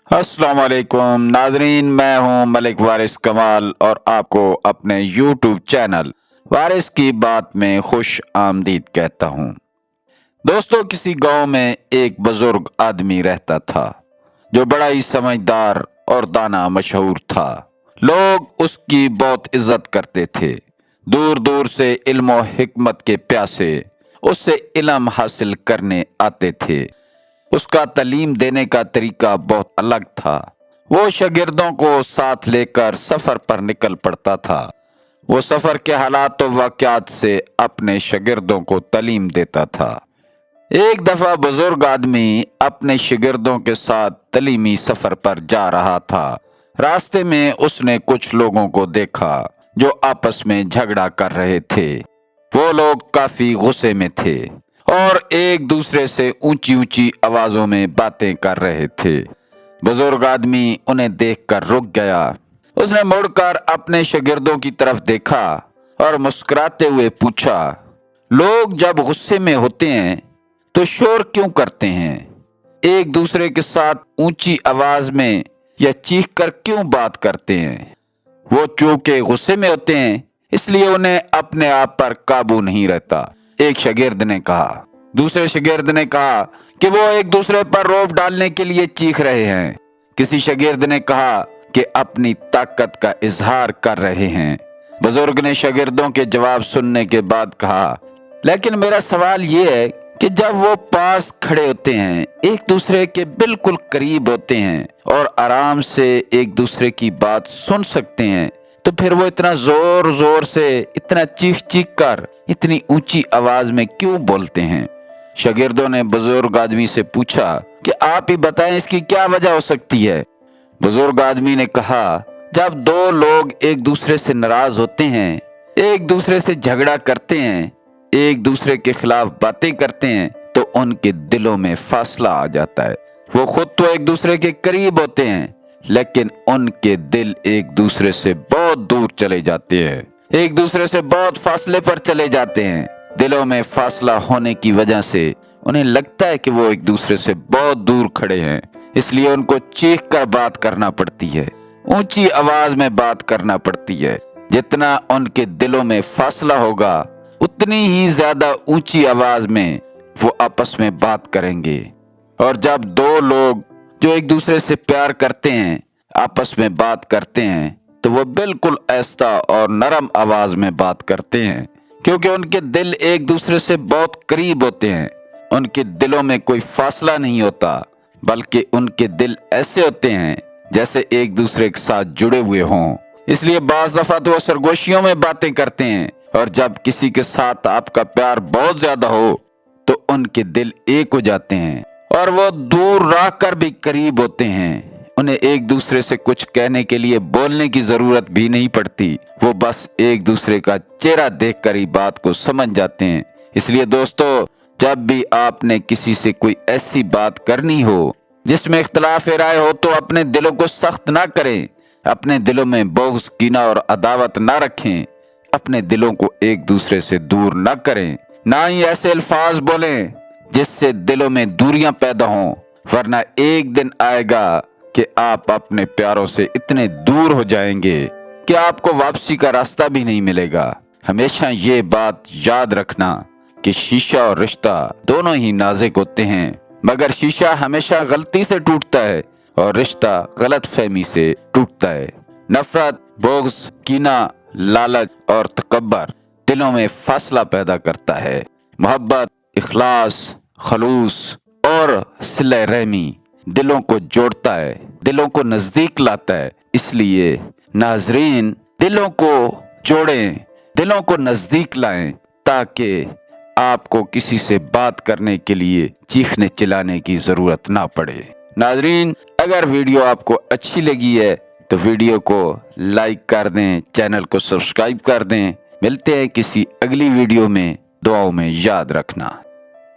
अस्सलाम वालेकुम नाजरीन, मैं हूं मलिक वारिस कमाल और आपको अपने यूट्यूब चैनल वारिस की बात में खुश आमदीद कहता हूं। दोस्तों, किसी गांव में एक बुजुर्ग आदमी रहता था जो बड़ा ही समझदार और दाना मशहूर था। लोग उसकी बहुत इज्जत करते थे। दूर दूर से इल्म और हिकमत के प्यासे उससे इल्म हासिल करने आते थे। उसका तालीम देने का तरीका बहुत अलग था। वो शागिर्दों को साथ लेकर सफ़र पर निकल पड़ता था। वो सफ़र के हालात और वाक़यात से अपने शागिर्दों को तालीम देता था। एक दफ़ा बुजुर्ग आदमी अपने शागिर्दों के साथ तालीमी सफ़र पर जा रहा था। रास्ते में उसने कुछ लोगों को देखा जो आपस में झगड़ा कर रहे थे। वो लोग काफ़ी गुस्से में थे और एक दूसरे से ऊंची ऊंची आवाजों में बातें कर रहे थे। बुजुर्ग आदमी उन्हें देखकर रुक गया। उसने मुड़कर अपने शागिर्दों की तरफ देखा और मुस्कुराते हुए पूछा, लोग जब गुस्से में होते हैं तो शोर क्यों करते हैं? एक दूसरे के साथ ऊंची आवाज में या चीख कर क्यों बात करते हैं? वो चूंकि गुस्से में होते हैं इसलिए उन्हें अपने आप पर काबू नहीं रहता, एक शागिर्द ने कहा। दूसरे शागिर्द ने कहा कि वो एक दूसरे पर रौब डालने के लिए चीख रहे हैं। किसी शागिर्द ने कहा कि अपनी ताकत का इजहार कर रहे हैं। बुजुर्ग ने शागिर्दों के जवाब सुनने के बाद कहा, लेकिन मेरा सवाल ये है कि जब वो पास खड़े होते हैं, एक दूसरे के बिल्कुल करीब होते हैं और आराम से एक दूसरे की बात सुन सकते हैं, तो फिर वो इतना जोर जोर से, इतना चीख चीख कर, इतनी ऊंची आवाज में क्यों बोलते हैं? शागिर्दों ने बुजुर्ग आदमी से पूछा कि आप ही बताएं, इसकी क्या वजह हो सकती है? बुजुर्ग आदमी ने कहा, जब दो लोग एक दूसरे से नाराज होते हैं, एक दूसरे से झगड़ा करते हैं, एक दूसरे के खिलाफ बातें करते हैं, तो उनके दिलों में फासला आ जाता है। वो खुद तो एक दूसरे के करीब होते हैं, लेकिन उनके दिल एक दूसरे से बहुत दूर चले जाते हैं, एक दूसरे से बहुत फासले पर चले जाते हैं। दिलों में फासला होने की वजह से उन्हें लगता है कि वो एक दूसरे से बहुत दूर खड़े हैं, इसलिए उनको चीख कर बात करना पड़ती है, ऊंची आवाज में बात करना पड़ती है। जितना उनके दिलों में फासला होगा, उतनी ही ज्यादा ऊंची आवाज में वो आपस में बात करेंगे। और जब दो लोग जो एक दूसरे से प्यार करते हैं आपस में बात करते हैं, तो वो बिल्कुल आहिस्ता और नरम आवाज में बात करते हैं, क्योंकि उनके दिल एक दूसरे से बहुत करीब होते हैं। उनके दिलों में कोई फासला नहीं होता, बल्कि उनके दिल ऐसे होते हैं जैसे एक दूसरे के साथ जुड़े हुए हों। इसलिए बाज़ दफा तो वो सरगोशियों में बातें करते हैं, और जब किसी के साथ आपका प्यार बहुत ज्यादा हो तो उनके दिल एक हो जाते हैं और वो दूर रह कर भी करीब होते हैं। उन्हें एक दूसरे से कुछ कहने के लिए बोलने की जरूरत भी नहीं पड़ती, वो बस एक दूसरे का चेहरा देखकर ही बात को समझ जाते हैं। इसलिए दोस्तों, जब भी आपने किसी से कोई ऐसी बात करनी हो जिसमें इख्तलाफ राय हो, तो अपने दिलों को सख्त ना करें, अपने दिलों में बुग़्ज़, कीना और अदावत ना रखें, अपने दिलों को एक दूसरे से दूर ना करें, ना ही ऐसे अल्फाज बोलें जिससे दिलों में दूरियां पैदा हों, वरना एक दिन आएगा कि आप अपने प्यारों से इतने दूर हो जाएंगे कि आपको वापसी का रास्ता भी नहीं मिलेगा। हमेशा ये बात याद रखना कि शीशा और रिश्ता दोनों ही नाजुक होते हैं, मगर शीशा हमेशा गलती से टूटता है और रिश्ता गलतफहमी से टूटता है। नफरत, बुग़्ज़, कीना, लालच और तकब्बर दिलों में फासला पैदा करता है। मोहब्बत, इखलास, खलूस और सिले रहमी दिलों को जोड़ता है, दिलों को नजदीक लाता है। इसलिए नाजरीन, दिलों को जोड़ें, दिलों को नजदीक लाएं, ताकि आपको किसी से बात करने के लिए चीखने चिल्लाने की जरूरत ना पड़े। नाजरीन, अगर वीडियो आपको अच्छी लगी है तो वीडियो को लाइक कर दें, चैनल को सब्सक्राइब कर दें। मिलते हैं किसी अगली वीडियो में, दुआओं में याद रखना।